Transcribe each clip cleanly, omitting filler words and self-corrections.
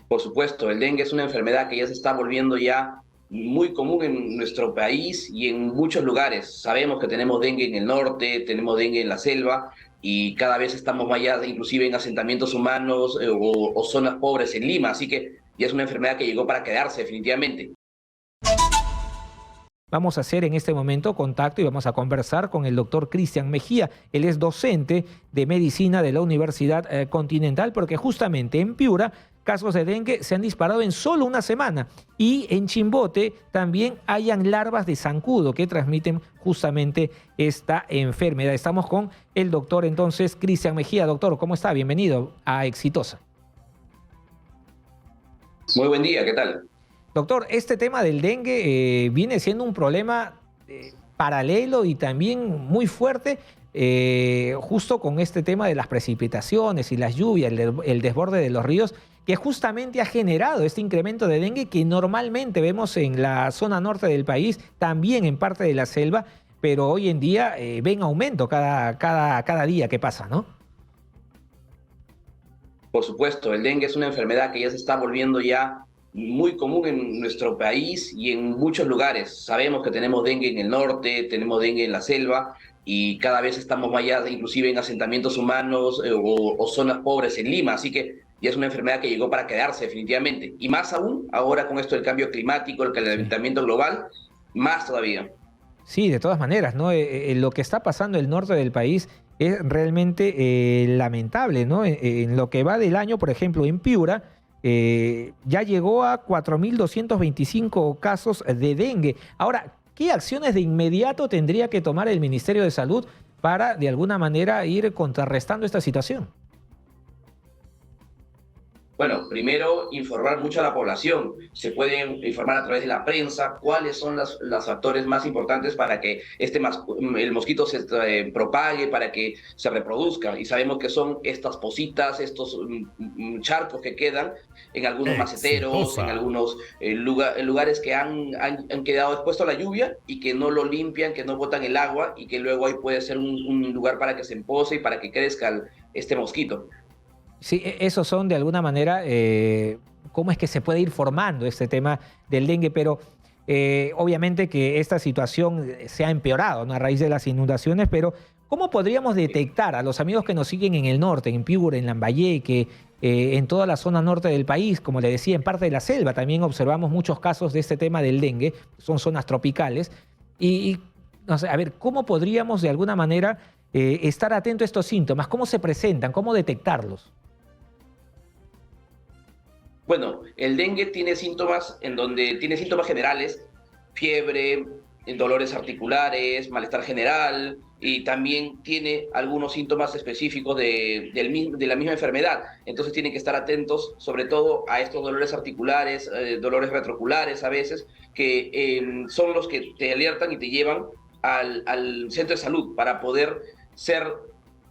Por supuesto, el dengue es una enfermedad que ya se está volviendo ya muy común en nuestro país y en muchos lugares. Sabemos que tenemos dengue en el norte, tenemos dengue en la selva y cada vez estamos más allá, inclusive en asentamientos humanos o zonas pobres en Lima. Así que ya es una enfermedad que llegó para quedarse definitivamente. Vamos a hacer en este momento contacto y vamos a conversar con el doctor Cristian Mejía. Él es docente de medicina de la Universidad Continental, porque justamente en Piura casos de dengue se han disparado en solo una semana y en Chimbote también hayan larvas de zancudo que transmiten justamente esta enfermedad. Estamos con el doctor entonces Cristian Mejía. Doctor, ¿cómo está? Bienvenido a Exitosa. Muy buen día, ¿qué tal? Doctor, este tema del dengue viene siendo un problema paralelo y también muy fuerte, justo con este tema de las precipitaciones y las lluvias, el desborde de los ríos, que justamente ha generado este incremento de dengue que normalmente vemos en la zona norte del país, también en parte de la selva, pero hoy en día ven aumento cada día que pasa, ¿no? Por supuesto, el dengue es una enfermedad que ya se está volviendo ya muy común en nuestro país y en muchos lugares. Sabemos que tenemos dengue en el norte, tenemos dengue en la selva y cada vez estamos más allá, inclusive en asentamientos humanos o zonas pobres en Lima. Así que ya es una enfermedad que llegó para quedarse definitivamente. Y más aún ahora con esto del cambio climático, el Sí. calentamiento global, más todavía. Sí, de todas maneras, ¿no? Lo que está pasando en el norte del país es realmente lamentable, ¿no? En lo que va del año, por ejemplo, en Piura, ya llegó a 4.225 casos de dengue. Ahora, ¿qué acciones de inmediato tendría que tomar el Ministerio de Salud para, de alguna manera, ir contrarrestando esta situación? Bueno, primero informar mucho a la población. Se pueden informar a través de la prensa cuáles son los factores más importantes para que el mosquito se propague, para que se reproduzca. Y sabemos que son estas positas, estos charcos que quedan en algunos maceteros, en Exitosa. algunos lugares que han quedado expuestos a la lluvia y que no lo limpian, que no botan el agua y que luego ahí puede ser un lugar para que se empose y para que crezca este mosquito. Sí, esos son de alguna manera cómo es que se puede ir formando este tema del dengue, pero obviamente que esta situación se ha empeorado, ¿no? A raíz de las inundaciones, pero ¿cómo podríamos detectar a los amigos que nos siguen en el norte, en Piura, en Lambayeque, en toda la zona norte del país, como le decía, en parte de la selva también observamos muchos casos de este tema del dengue, son zonas tropicales, y no sé, a ver, ¿cómo podríamos de alguna manera estar atentos a estos síntomas? ¿Cómo se presentan? ¿Cómo detectarlos? Bueno, el dengue tiene síntomas tiene síntomas generales, fiebre, dolores articulares, malestar general y también tiene algunos síntomas específicos de la misma enfermedad. Entonces tienen que estar atentos sobre todo a estos dolores articulares, dolores retroculares a veces, que son los que te alertan y te llevan al centro de salud para poder ser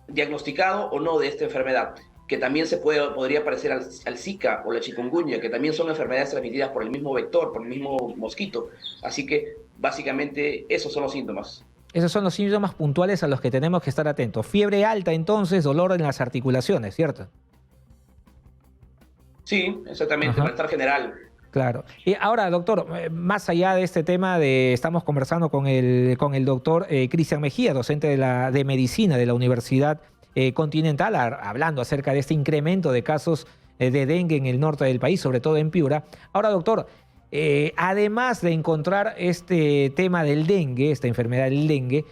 diagnosticado o no de esta enfermedad, que también podría parecer al Zika o la chikungunya, que también son enfermedades transmitidas por el mismo vector, por el mismo mosquito. Así que básicamente esos son los síntomas. Esos son los síntomas puntuales a los que tenemos que estar atentos. Fiebre alta, entonces, dolor en las articulaciones, ¿cierto? Sí, exactamente, Ajá, malestar general. claro. Y ahora, doctor, más allá de este tema estamos conversando con el doctor Cristian Mejía, docente de medicina de la Universidad Continental, hablando acerca de este incremento de casos de dengue en el norte del país, sobre todo en Piura. Ahora, doctor, además de encontrar este tema del dengue, esta enfermedad del dengue,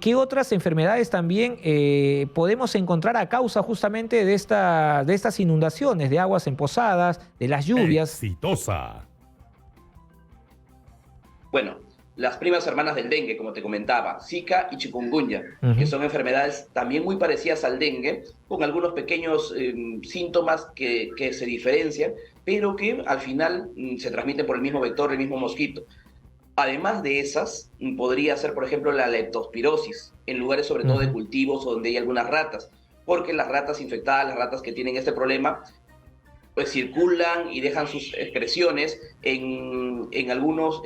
¿qué otras enfermedades también podemos encontrar a causa justamente de estas inundaciones, de aguas empozadas, de las lluvias? Exitosa. Bueno, las primas hermanas del dengue, como te comentaba, Zika y chikungunya, que Ujú. son enfermedades también muy parecidas al dengue, con algunos pequeños síntomas que se diferencian, pero que al final se transmiten por el mismo vector, el mismo mosquito. Además de esas, podría ser, por ejemplo, la leptospirosis, en lugares sobre todo de Ujú. cultivos o donde hay algunas ratas, porque las ratas infectadas, las ratas que tienen este problema, pues circulan y dejan sus excreciones en algunos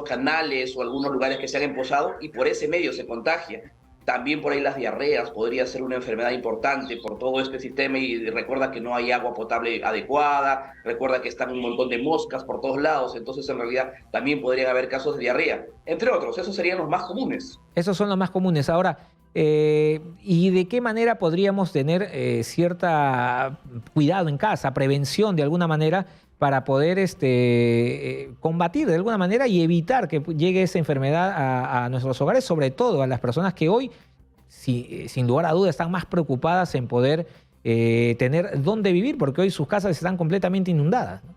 canales o algunos lugares que se han emposado y por ese medio se contagia. También por ahí las diarreas podría ser una enfermedad importante por todo este sistema y recuerda que no hay agua potable adecuada, recuerda que están un montón de moscas por todos lados, entonces en realidad también podrían haber casos de diarrea, entre otros, esos serían los más comunes. Esos son los más comunes. Ahora, ¿y de qué manera podríamos tener cierta cuidado en casa, prevención de alguna manera para poder combatir de alguna manera y evitar que llegue esa enfermedad a nuestros hogares, sobre todo a las personas que hoy, sin lugar a dudas, están más preocupadas en poder tener dónde vivir, porque hoy sus casas están completamente inundadas, ¿no?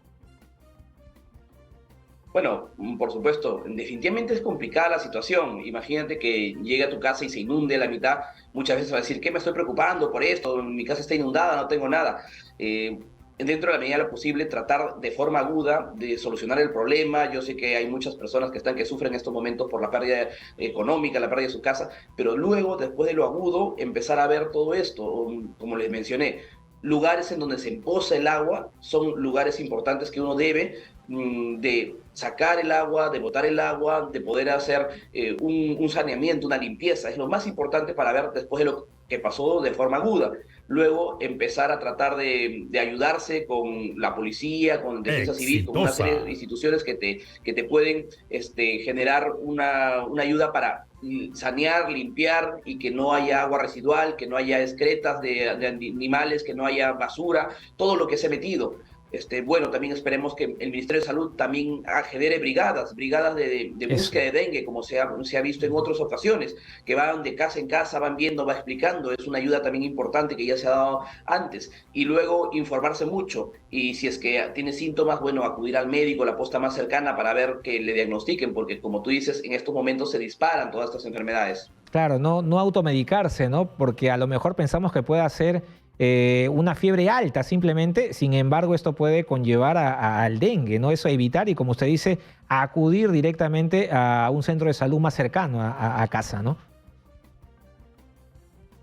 Bueno, por supuesto, definitivamente es complicada la situación. Imagínate que llegue a tu casa y se inunde la mitad. Muchas veces va a decir, ¿qué me estoy preocupando por esto? Mi casa está inundada, no tengo nada. Dentro de la medida de lo posible, tratar de forma aguda de solucionar el problema. Yo sé que hay muchas personas que sufren en estos momentos por la pérdida económica, la pérdida de su casa, pero luego, después de lo agudo, empezar a ver todo esto, como les mencioné. Lugares en donde se empoza el agua son lugares importantes que uno debe de sacar el agua, de botar el agua, de poder hacer un saneamiento, una limpieza. Es lo más importante para ver después de lo que pasó de forma aguda. Luego empezar a tratar de ayudarse con la policía, con defensa civil, con una serie de instituciones que te pueden generar una ayuda para sanear, limpiar y que no haya agua residual, que no haya excretas de animales, que no haya basura, todo lo que se ha metido. Bueno, también esperemos que el Ministerio de Salud también genere brigadas de búsqueda de dengue, como se ha visto en otras ocasiones, que van de casa en casa, van viendo, va explicando. Es una ayuda también importante que ya se ha dado antes. Y luego informarse mucho. Y si es que tiene síntomas, bueno, acudir al médico, la posta más cercana para ver que le diagnostiquen, porque como tú dices, en estos momentos se disparan todas estas enfermedades. Claro, no automedicarse, ¿no? Porque a lo mejor pensamos que puede ser una fiebre alta simplemente, sin embargo esto puede conllevar al dengue, ¿no? Eso evitar y, como usted dice, acudir directamente a un centro de salud más cercano a casa, ¿no?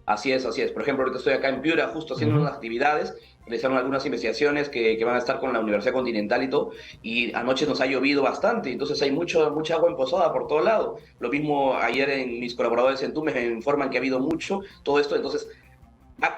Así es, así es. Por ejemplo, ahorita estoy acá en Piura justo haciendo unas actividades, realizando algunas investigaciones que van a estar con la Universidad Continental y todo, y anoche nos ha llovido bastante, entonces hay mucha agua emposada por todo lado. Lo mismo ayer en mis colaboradores en Tumes me informan que ha habido mucho, todo esto, entonces va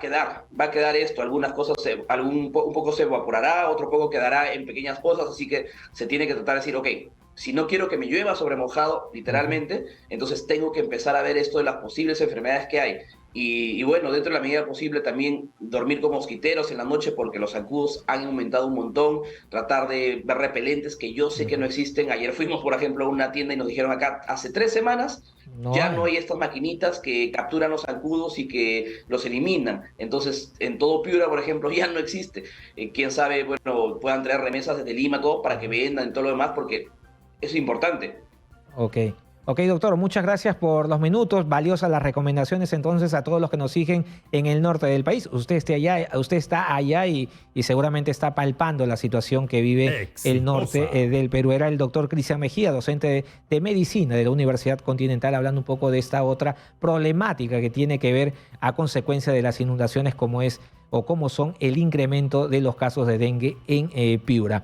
a quedar esto, algunas cosas, un poco se evaporará, otro poco quedará en pequeñas cosas, así que se tiene que tratar de decir, ok, si no quiero que me llueva sobre mojado, literalmente, entonces tengo que empezar a ver esto de las posibles enfermedades que hay. Y bueno, dentro de la medida posible también dormir con mosquiteros en la noche porque los zancudos han aumentado un montón, tratar de ver repelentes que yo sé que no existen. Ayer fuimos, por ejemplo, a una tienda y nos dijeron acá, hace 3 semanas no hay estas maquinitas que capturan los zancudos y que los eliminan. Entonces, en todo Piura, por ejemplo, ya no existe. Quién sabe, bueno, puedan traer remesas desde Lima, todo para que vendan y todo lo demás, porque es importante. Ok. Ok, doctor, muchas gracias por los minutos. Valiosas las recomendaciones entonces a todos los que nos siguen en el norte del país. Usted está allá y seguramente está palpando la situación que vive el norte del Perú. Era el doctor Cristian Mejía, docente de medicina de la Universidad Continental, hablando un poco de esta otra problemática que tiene que ver a consecuencia de las inundaciones como son el incremento de los casos de dengue en Piura.